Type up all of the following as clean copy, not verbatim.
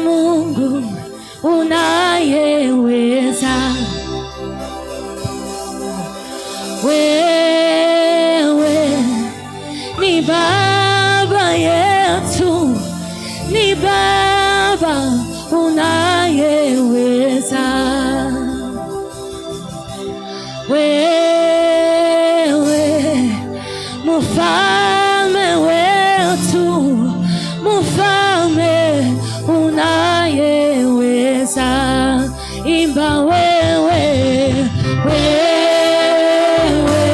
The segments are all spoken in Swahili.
Mungu unayeweza, wewe ni Baba yetu, ni Baba unayeweza, wewe mfalme wetu, mfalme unayeweza, imba wewe, wewe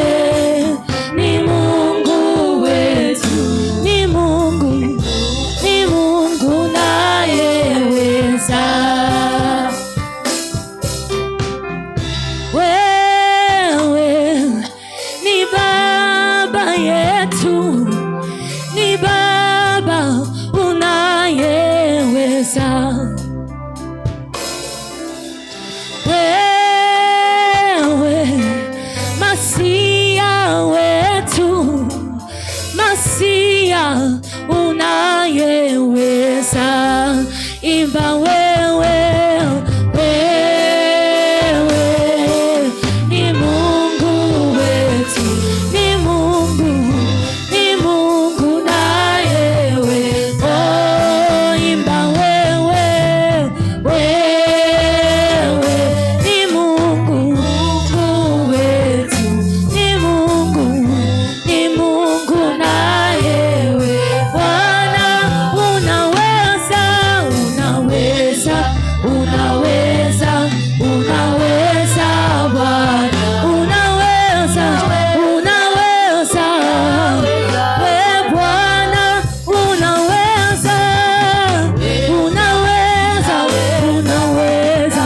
ni Mungu wetu, ni Mungu, ni Mungu unayeweza, wewe ni Baba yetu, ni Baba unayeweza, wewe Masia wetu, Masia unayeweza, imba wewe, wewe ni Mungu wetu, ni Mungu, ni Mungu unayeweza, oh, imba wewe, wewe ni Mungu, Mungu wetu, ni Mungu, ni Mungu unayeweza, Bwana unaweza, unaweza, unaweza, unaweza Bwana, unaweza, unaweza, we Bwana unaweza, unaweza, unaweza,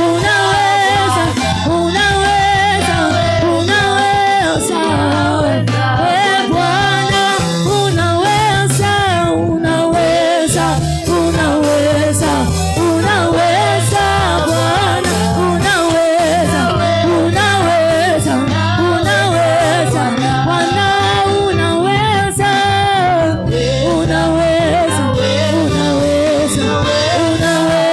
unaweza, unaweza, unaweza, we Bwana unaweza, unaweza, unaweza, unaweza Bwana, unaweza, unaweza, unaweza Bwana, unaweza, unaweza, unaweza, unaweza,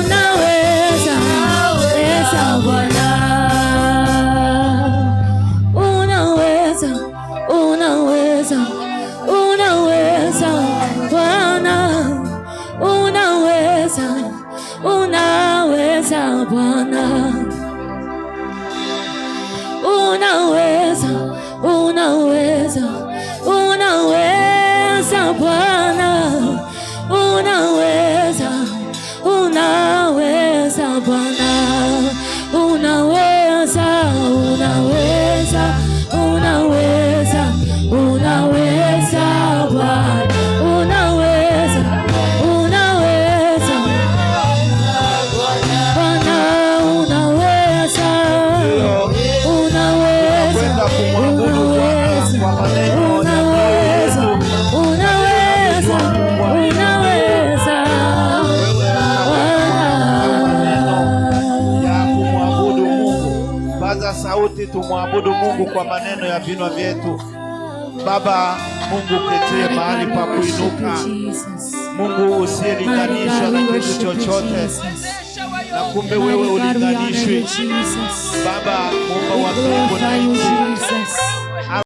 unaweza, unaweza Bwana, unaweza, unaweza, unaweza Bwana, unaweza, unaweza Bwana, unaweza, unaweza, unaweza Bwana, unaweza, unaweza Bwana, unaweza, unaweza, unaweza, unaweza Bwana, unaweza, unaweza Bwana, unaweza, unaweza, unaweza, unaweza, unaweza, unaweza kumwabudu Mungu. Paza sauti tumwabudu Mungu kwa maneno ya vinywa vyetu. Baba Mungu ketie mahali pa kuinuka, Mungu usiyelinganishwa na kitu chochote, na kumbe wewe ulinganishwi Baba, Muumba wa mbingu na nchi.